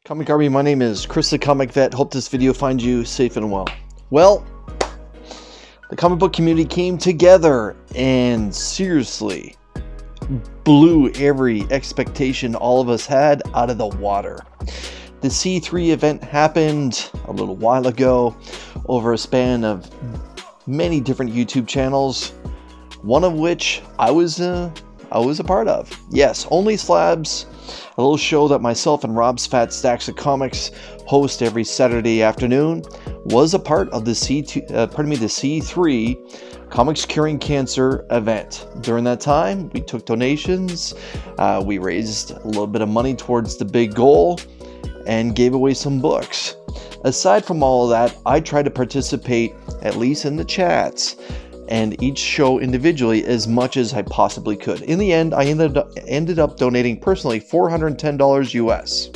Comic Army, my name is Chris the Comic Vet. Hope this video finds you safe and well. Well, the comic book community came together and seriously blew every expectation all of us had out of the water. The C3 event happened a little while ago over a span of many different YouTube channels, one of which I was a part of. Yes, Only Slabs, a little show that myself and Rob's Fat Stacks of Comics host every Saturday afternoon, was a part of the C3 Comics Curing Cancer event. During that time, we took donations, we raised a little bit of money towards the big goal, and gave away some books. Aside from all of that, I tried to participate, at least in the chats, and each show individually as much as I possibly could. In the end, I ended up donating personally $410 US.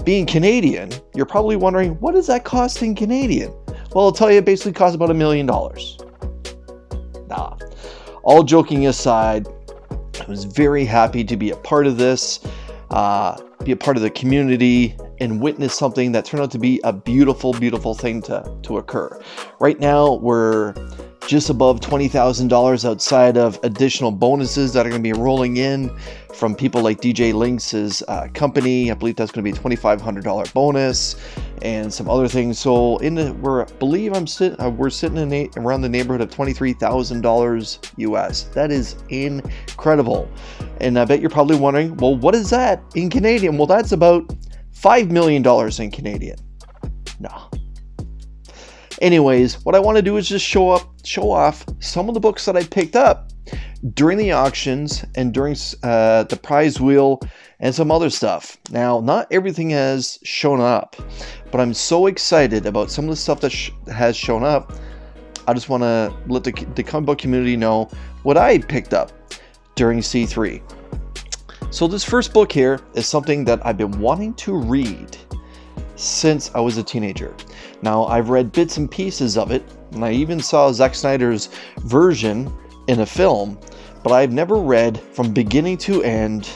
Being Canadian, you're probably wondering, what does that cost in Canadian? Well, I'll tell you, it basically costs about $1 million. Nah. All joking aside, I was very happy to be a part of this, be a part of the community, and witness something that turned out to be a beautiful, beautiful thing to occur. Right now, we're just above $20,000 outside of additional bonuses that are going to be rolling in from people like DJ Lynx's company. I believe that's going to be a $2,500 bonus and some other things. So we're sitting in around the neighborhood of $23,000 US. That is incredible. And I bet you're probably wondering, well, what is that in Canadian? Well, that's about $5 million in Canadian. No. Anyways, what I want to do is just show off some of the books that I picked up during the auctions and during the prize wheel and some other stuff. Now, not everything has shown up, but I'm so excited about some of the stuff that has shown up. I just want to let the comic book community know what I picked up during C3. So this first book here is something that I've been wanting to read since I was a teenager. Now, I've read bits and pieces of it, and I even saw Zack Snyder's version in a film, but I've never read from beginning to end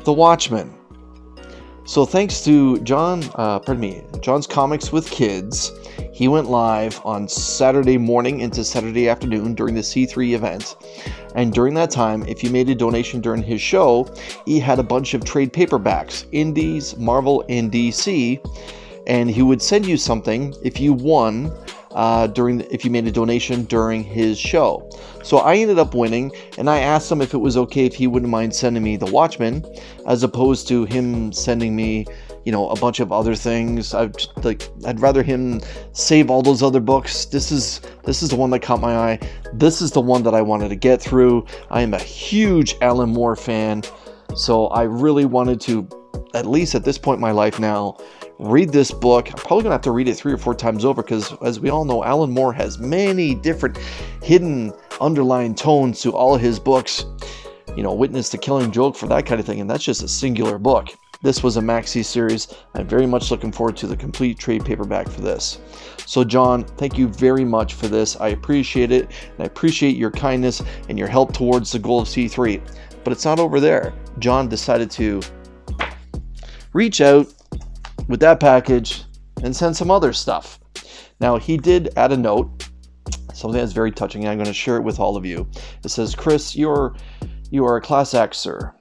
The Watchmen. So thanks to John's Comics with Kids, he went live on Saturday morning into Saturday afternoon during the C3 event. And during that time, if you made a donation during his show, he had a bunch of trade paperbacks, Indies, Marvel, and DC, and he would send you something if you won if you made a donation during his show. So I ended up winning, and I asked him if it was okay if he wouldn't mind sending me The Watchmen, as opposed to him sending me, a bunch of other things. I'd rather him save all those other books. This is the one that caught my eye. This is the one that I wanted to get through. I am a huge Alan Moore fan, so I really wanted to, at least at this point in my life now, read this book. I'm probably gonna have to read it 3 or 4 times over, because as we all know, Alan Moore has many different hidden underlying tones to all his books. Witness the Killing Joke, for that kind of thing, and that's just a singular book. This was a maxi series. I'm very much looking forward to the complete trade paperback for this. So John, thank you very much for this. I appreciate it, and I appreciate your kindness and your help towards the goal of C3. But it's not over there. John decided to reach out with that package and send some other stuff. Now, he did add a note, something that's very touching, and I'm going to share it with all of you. It says, "Chris, you are a class act, sir.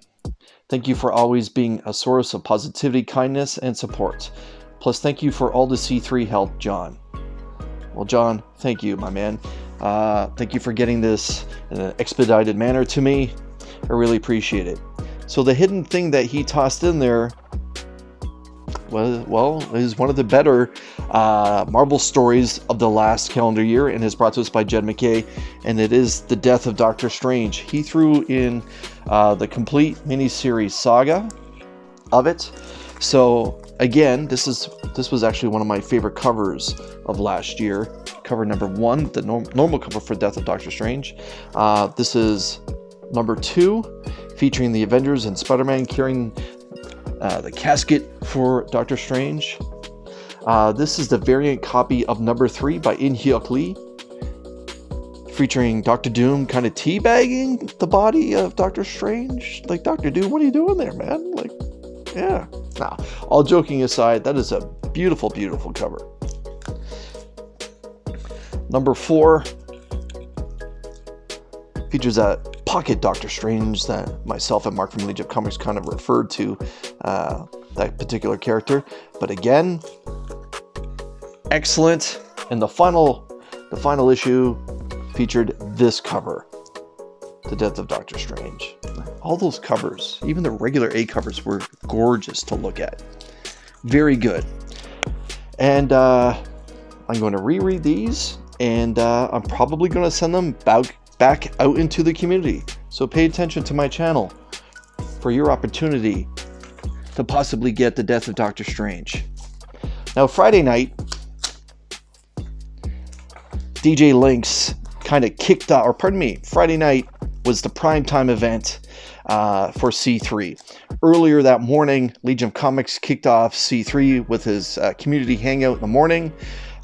Thank you for always being a source of positivity, kindness, and support. Plus, thank you for all the C3 help, John." Well, John, thank you, my man. Thank you for getting this in an expedited manner to me. I really appreciate it. So the hidden thing that he tossed in there, well, is one of the better Marvel stories of the last calendar year, and is brought to us by Jed McKay, and it is The Death of Doctor Strange. He threw in the complete miniseries saga of it. So again, this was actually one of my favorite covers of last year. Cover number 1, the normal cover for Death of Doctor Strange. This is number 2, featuring the Avengers and Spider-Man carrying the casket for Doctor Strange. This is the variant copy of number 3 by In Hyuk Lee, featuring Doctor Doom kind of teabagging the body of Doctor Strange. Like, Doctor Doom, what are you doing there, man? Like, yeah. Nah, all joking aside, that is a beautiful, beautiful cover. Number 4 features a pocket Doctor Strange that myself and Mark from Legion of Comics kind of referred to that particular character. But again, excellent. And the final issue featured this cover, The Death of Doctor Strange. All those covers, even the regular A covers, were gorgeous to look at. Very good. And I'm going to reread these, and I'm probably going to send them back out into the community. So pay attention to my channel for your opportunity to possibly get The Death of Doctor Strange. Now, Friday night, DJ Lynx kind of kicked off, or pardon me, Friday night was the primetime event for C3. Earlier that morning, Legion of Comics kicked off C3 with his community hangout in the morning.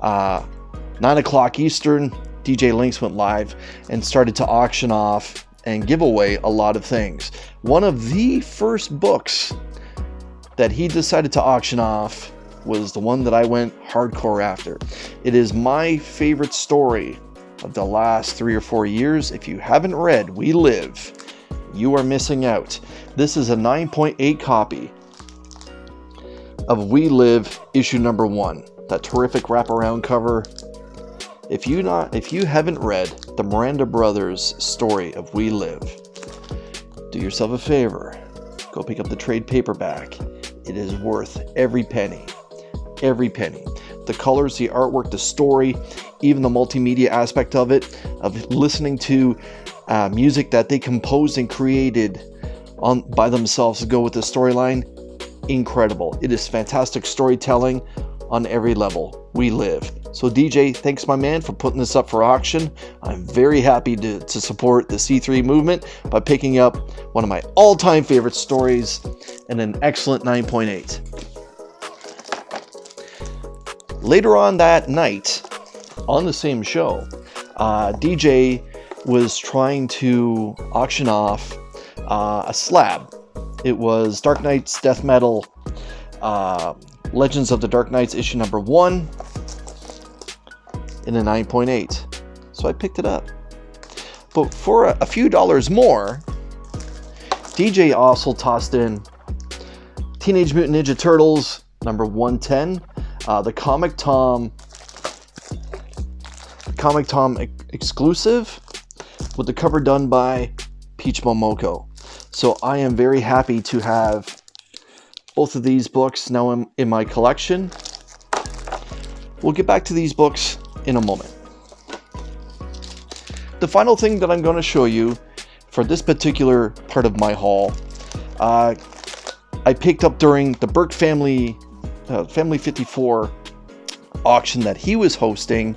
9 o'clock Eastern, DJ Lynx went live and started to auction off and give away a lot of things. One of the first books that he decided to auction off was the one that I went hardcore after. It is my favorite story of the last 3 or 4 years. If you haven't read We Live, you are missing out. This is a 9.8 copy of We Live issue number 1. That terrific wraparound cover. If you haven't read the Miranda Brothers story of We Live, do yourself a favor. Go pick up the trade paperback. It is worth every penny. Every penny. The colors, the artwork, the story, even the multimedia aspect of it, of listening to music that they composed and created by themselves to go with the storyline, incredible. It is fantastic storytelling on every level. We Live. So DJ, thanks my man for putting this up for auction. I'm very happy to support the C3 movement by picking up one of my all-time favorite stories and an excellent 9.8. Later on that night, on the same show, DJ was trying to auction off a slab. It was Dark Knight's Death Metal Legends of the Dark Knights issue number 1 in a 9.8. So I picked it up. But for a few dollars more, DJ also tossed in Teenage Mutant Ninja Turtles number 110, the Comic Tom exclusive with the cover done by Peach Momoko. So I am very happy to have both of these books now in my collection. We'll get back to these books in a moment. The final thing that I'm going to show you for this particular part of my haul, I picked up during the Burke Family 54 auction that he was hosting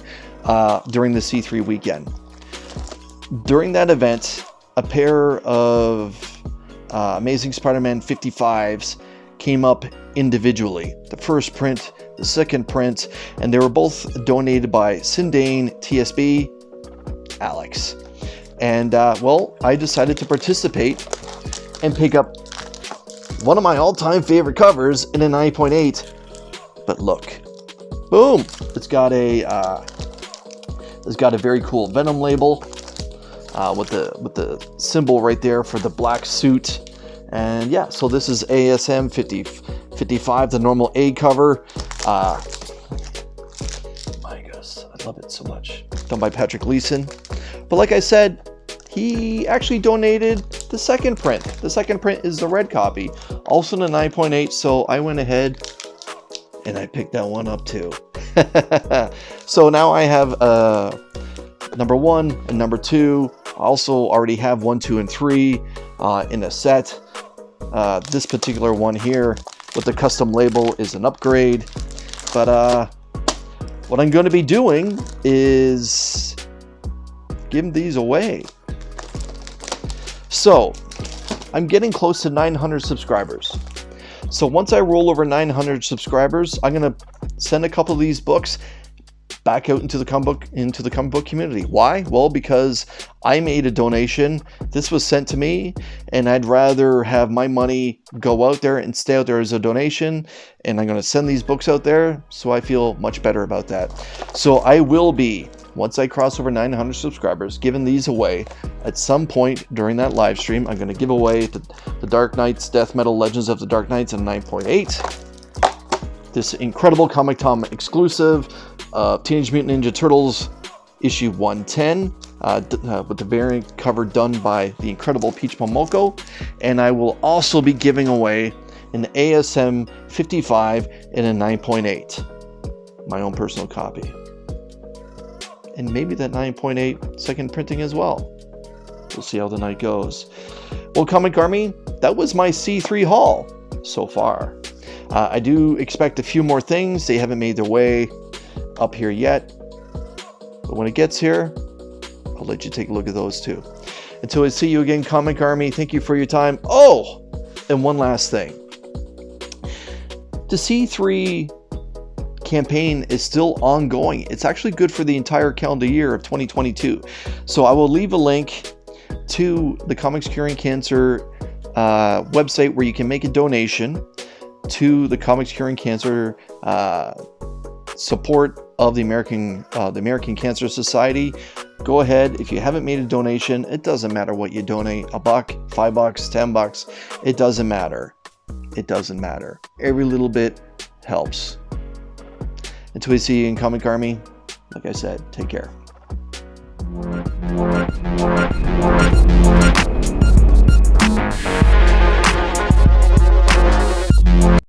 during the C3 weekend. During that event, a pair of Amazing Spider-Man 55s came up individually. The first print, the second print, and they were both donated by Sindane, TSB, Alex. And well, I decided to participate and pick up one of my all-time favorite covers in a 9.8. But look, boom! It's got a very cool Venom label with the symbol right there for the black suit. And yeah, so this is ASM 55, the normal A cover. My gosh, I love it so much. Done by Patrick Leeson. But like I said, he actually donated the second print. The second print is the red copy, also in a 9.8. So I went ahead and I picked that one up too. So now I have number 1 and number 2. I also already have 1, 2, and 3 in a set. This particular one here with the custom label is an upgrade. But what I'm going to be doing is giving these away. So I'm getting close to 900 subscribers. So once I roll over 900 subscribers, I'm going to send a couple of these books back out into the comic book community. Why? Well, because I made a donation. This was sent to me, and I'd rather have my money go out there and stay out there as a donation. And I'm going to send these books out there, so I feel much better about that. So I will be, once I cross over 900 subscribers, giving these away at some point during that live stream. I'm going to give away the Dark Knights Death Metal Legends of the Dark Knights in 9.8. This incredible Comic Tom exclusive, Teenage Mutant Ninja Turtles issue 110, with the variant cover done by the incredible Peach Momoko. And I will also be giving away an ASM 55 in a 9.8, my own personal copy. And maybe that 9.8 second printing as well. We'll see how the night goes. Well, Comic Army, that was my C3 haul so far. I do expect a few more things. They haven't made their way up here yet. But when it gets here, I'll let you take a look at those too. Until I see you again, Comic Army, thank you for your time. Oh, and one last thing. The C3 campaign is still ongoing. It's actually good for the entire calendar year of 2022. So I will leave a link to the Comics Curing Cancer website where you can make a donation to the Comics Curing Cancer support of the American Cancer Society. Go ahead. If you haven't made a donation, it doesn't matter what you donate. $1, $5, $10. It doesn't matter. It doesn't matter. Every little bit helps. Until we see you in Comic Army, like I said, take care.